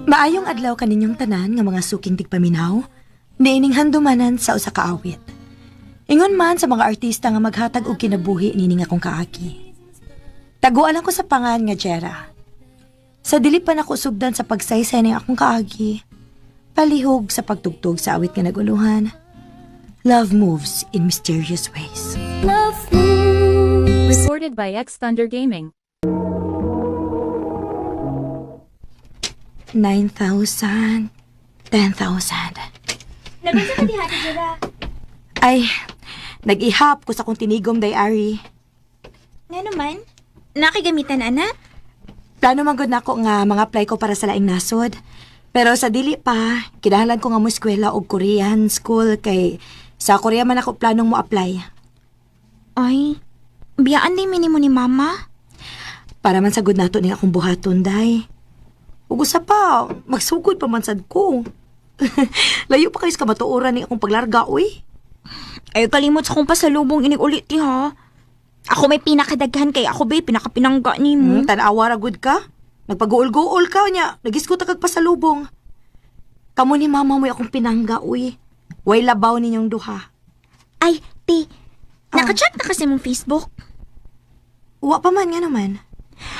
Maayong adlaw kaninyong tanan nga mga suking tigpaminaw, niining handumanan sa usa ka awit. Ingon man sa mga artista nga maghatag og kinabuhi nining akong kaagi. Taguan ako sa pangan nga Jera. Sa dili pa nako sugdan sa pagsaysay ning akong kaagi, palihog sa pagtugtog sa awit nga naguluhan. Love moves in mysterious ways. Love moves. Recorded by X Thunder Gaming. 9,000, 10,000. Nabasa ka di hati, Jera. Ay, nag-ihap ko sa kong tinigom diary. Nga naman, nakigamitan, ana? Plano magod na ako nga mga apply ko para sa laing nasod. Pero sa dili pa, kinahanglan ko nga mo eskwela og Korean school kay sa Korea man ako planong mo apply. Ay, biyaan din minimo ni mama. Para man sagod nato ni akong buhaton, day. Ug usa pa, magsugod pa man sad ko. Layo pa kayo sa kamatuoran ni akong paglarga, uy. Ay, kalimot sa kong pasalubong inig ulit, ha? Ako may pinakadaghan kay ako, bay, pinakapinangga ni mo. Tanawa ra gud ka? Nagpag-uol-guol ka niya, nagisko ta kag pasalubong. Kamo ni mama mo akong pinangga, uy. Way labaw ninyong duha. Ay, ti, nakachat na kasi mong Facebook. Uwa pa man nga naman.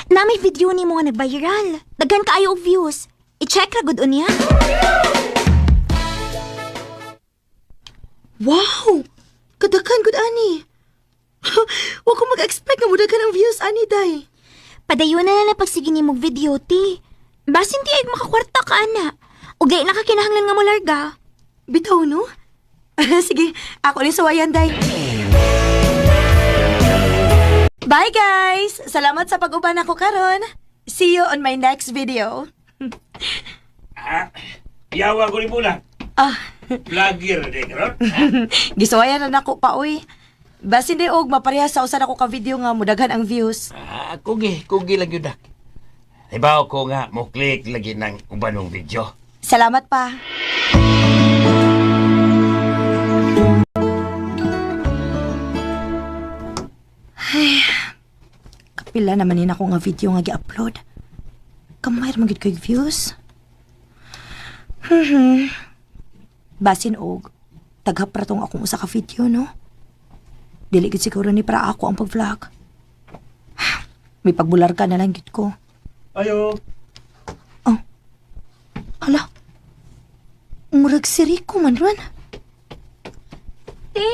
Na may video ni mo nga nag-viral. Daghan kaayo og views. I-check ra gud unya. Wow! Kadaghan gud ani. Wa ko mag-expect nga mudaghan ang views ani, day. Padayon na lang pagsige ni mong video, ti. Basin ti ay makakwarta ka, ana. Ug di nakakinahanglan nga mo larga. Bitaw, no? Sige, ako ni sawayan, day. Bye, guys! Salamat sa pag-uban ako karon. See you on my next video. Yawa ko ni muna. Ah, Vlogger de karon. gisawayan na nako pa, uy. Basin di og maparehas sa usa nako ka video nga mudaghan ang views. Kugi lang yun na. Ibaw ko nga mo click lagi ng ubanong video. Salamat pa. Ay, kapila naman din ako nga video nga gi-upload. Kamay ramang gid kay views. Basin og taghap ra tong akong usa ka video, no? Dili gid siguro ni para ako ang pag-vlog. May pagbular ka na lang gid ko. Ayo. Oh. Hala. Murag si Rico man ron. Ti,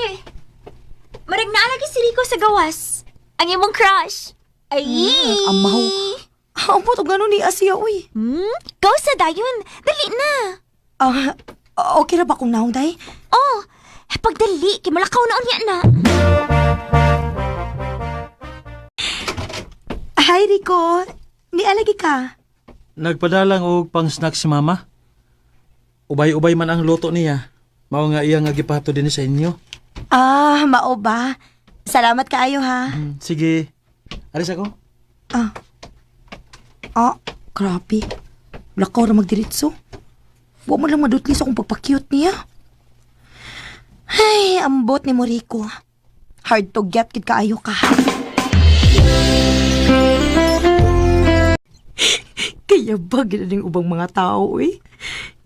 marag naalagi si Rico sa gawas. Ang imong crush. Ay! Amaw. Ampot og gano'n ni Asia, uy. Go sa dayon. Dali na. Okay ra ba kung naong, day? Oh, pagdali, kimalakaw na unya na. Hi, Rico. Nialagi ka. Nagpadalang og pang snack si mama. Ubay-ubay man ang luto niya. Mao nga iya nga gipato din sa inyo. Mao ba? Salamat kaayo, ha? Sige. Alis ako. Grabe. Lakaw ra magdiritso. Wa mo lang madutli sa akong pagpa-cute niya. Ay, ambot ni mo, Rico. Hard to get kid kaayo ka. Kaya ba ginaling ubang mga tao, eh?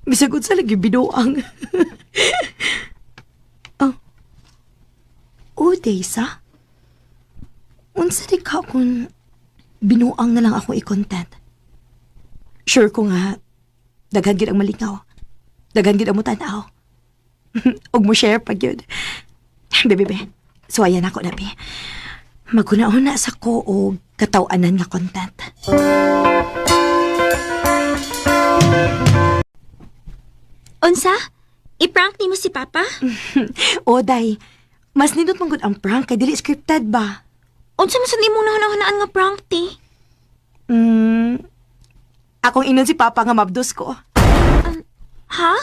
Bisagod sa lagi binuang. Daysa? Unsa di ka kung binuang na lang ako i-content? Sure ko nga, daghan gid ang malingaw. Daghan gid ang mutanaw. Og mo share pag yun. Bebe, suwayan ako na, be. Maguna-una sa ko og katawanan nga content. Unsa? I-prank ni mo si Papa? Day, mas nindot mong good ang prank kay dili scripted ba? Unsa man sa imong nahanaan nga prank, ti? Akong inon si Papa nga mabdos ko. Ha?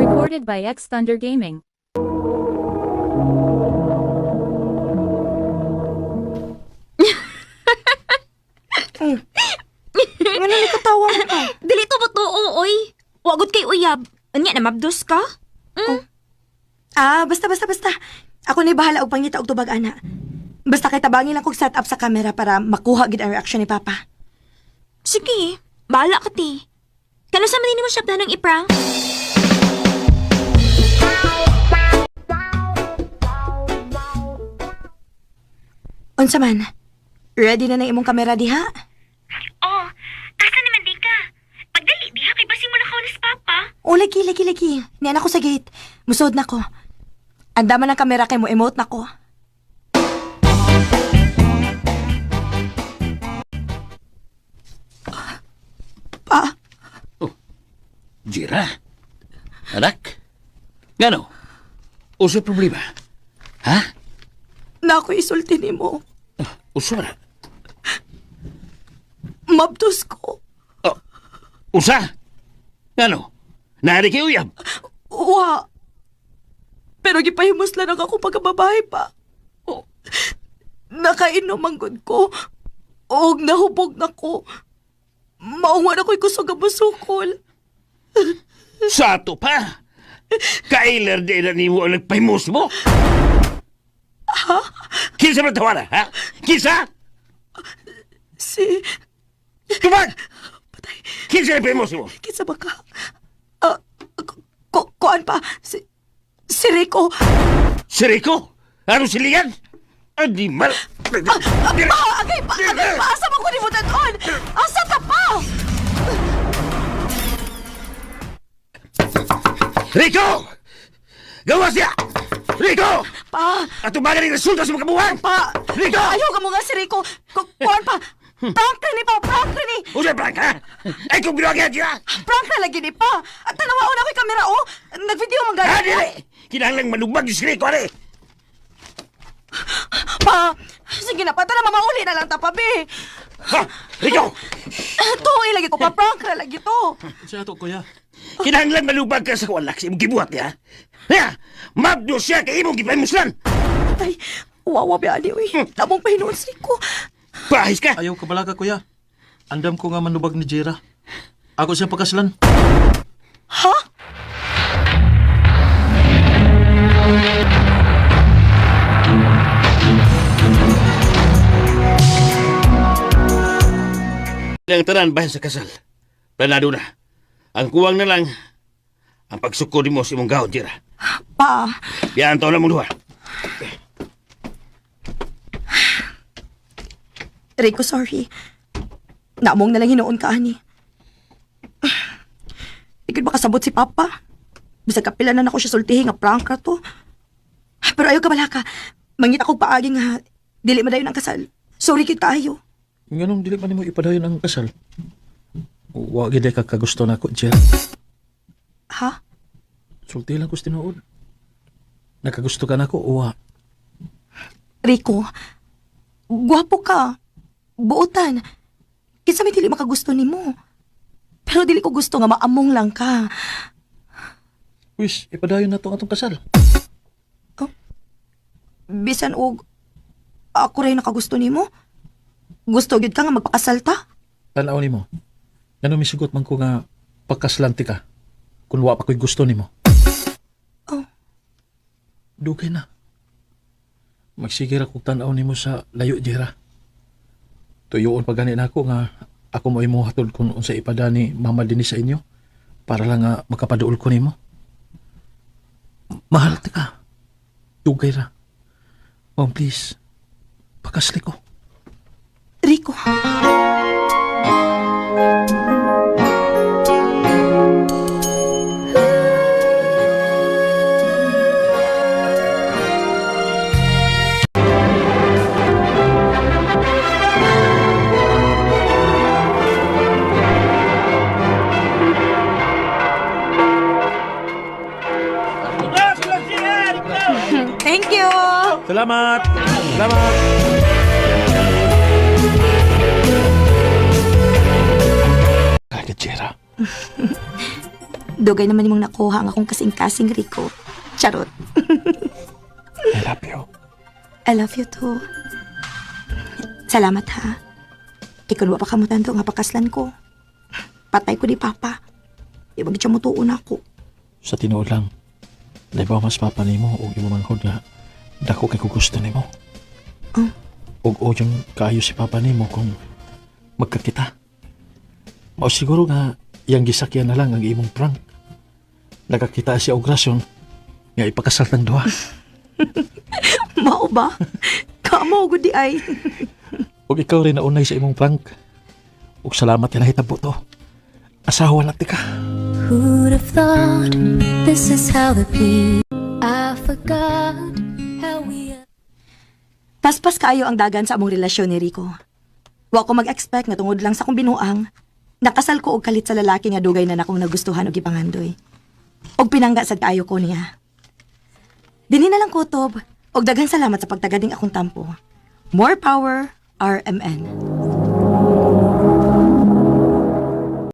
Recorded by X Thunder Gaming. Nga na katawa mo ka. Dili to totoo, oy. Wagod kay uyab. Anya na mabdos ka? Basta. Ako ni bahala og pangita og tubag ana. Basta kay tabangin lang kog set up sa camera para makuha gid ang reaction ni Papa. Sige, bahala ka, ti. Kano sa man mo siya planong iprank? Unsa man? Ready na imong kamera diha? Oh, asa naman di ka? Pagdali, diha kay basi mo nakaw sa papa. O, lagi. Niyan ako sa gate. Musod na ko. Andaman ang kamera kay mo emote na ko. Pa, Jira? Anak? Ngano? Usa problema? Ha? na ako isulti ni mo. Usa na? Mabdos ko. Usa? Ngano? Naari kayo uyab? Wa. Pero gipahimos lang ako pagkababae pa. Oh. Nakainom ang good ko. Og nahubog na ko. Maungan ako'y kusog ang musukol. Sa ato pa? Kailer din na ni mo ang nagpahimos mo? Ha? Kinsa man tawara, ha? Kinsa? Si... Tubag! Kinsa nagpahimos mo? Kinsa ba ka? Kuan pa. Si Rico. Si Rico? Ano siligan? Adi mal... Agay pa! Asa mo ko ni mo taton? Asa ka pa? Rico! Gawas niya! Rico! Pa! At umaga ng resulta sa mga kabuhan! Pa! Rico! Ayaw ka mo nga si Rico. Kuan pa! Prank na ni pa! Prank na ni! Usa prank, ha? Ay kung binawagyan niya! Prank na lagi ni pa! At tanawaon ako'y kamera, oh! Nag-video mong Ha, gano'n. dili! Kinahanglang manubag yung si Rico, ano? Pa! Sige na pa, tara mamauli na lang tapabi. Ha? Rico! Tuoy lagi ko pa, prank na lagi to. Siya to, kuya. Kinahanglang manubag ka sa walak sa imong gibuhat niya. Ha? Mabdo siya kay imong gipahimuslan! Ay, wawa biali, uy. Namong pahinuon si Rico. Pahis ka! Ayaw ka balaga, kuya. Andam ko nga manubag ni Jira. Ako siyang pagkaslan. Ha? Ang tanan bahin sa kasal. Planado na. Ang kuwang na lang ang pagsukod mo sa imong gahon, Jira. Pa, Yan to na mong duha. Rico, sorry. Namong na lang hinuon ka, ani. Ikid ba kasabot si Papa? Bisag kapila na ako siya sultihin nga prank ra to. Pero ayaw ka bala ka. Mangita ko paagi nga dili madayon ang kasal. Sorry kid kaayo. Nganong dili man mo ipadayon ang kasal? Wa gid ka kagusto nako, Jira. Ha? Sulti lang ko sa tinuod. Nakagusto ka nako o wa? Rico, guwapo ka. Buotan. Kinsa may dili makagusto nimo. Pero dili ko gusto nga maamong lang ka. Wis, ipadayon na to atong kasal. Bisan og ako rin nakagusto nimo. Gusto gyud ka nga magpakasal ta? Tanaw nimo. Ngano misugot man ko nga pagkaslanti ka kung wa pa ko'y gusto nimo. Oh. Dugay na. Magsigir ako tanaw nimo sa layo, Jira. Tuyoon pa gani na ako nga ako mo imo hatod kung unsa ipada ni Mama dinhi sa inyo para lang nga makapaduol ko nimo. Mahal ti ka. Dugay ra. Mom, please. Pakasli ko. Rico. Thank you. Salamat! Salamat! Kaya, Jira. Dugay naman imong nakuha ang akong kasing-kasing, Rico. Charot. I love you. I love you too. Salamat ha. Ikunwa pa kamutan to nga pakaslan ko. Patay ko ni Papa. Ibag siya mutuon ako. Sa tinuod lang, naibaw mas papa nimo o imo manghod nga dako kay gusto nimo. Oh. Og o yung kaayo si papa nimo kung magkakita. Mao siguro nga yang gisakyan na lang ang imong prank. Nakakita siya og rason nga ipakasal tang duha. Mao ba? Kamo gud di ay. Ug ikaw rin naunay sa imong prank. Ug salamat ka nahitabo to. Asawa na ti ka. Who'd have thought this is how the people I forgot how we Paspas kaayo ang dagan sa among relasyon ni Rico. Wa ko mag-expect nga tungod lang sa kong binuang, nakasal ko og kalit sa lalaki nga dugay na nakong nagustuhan og ipangandoy. Og pinangga sad kaayo ko niya. Dinhi na lang kutob, og daghang salamat sa pagtagading akong tampo. More power, RMN.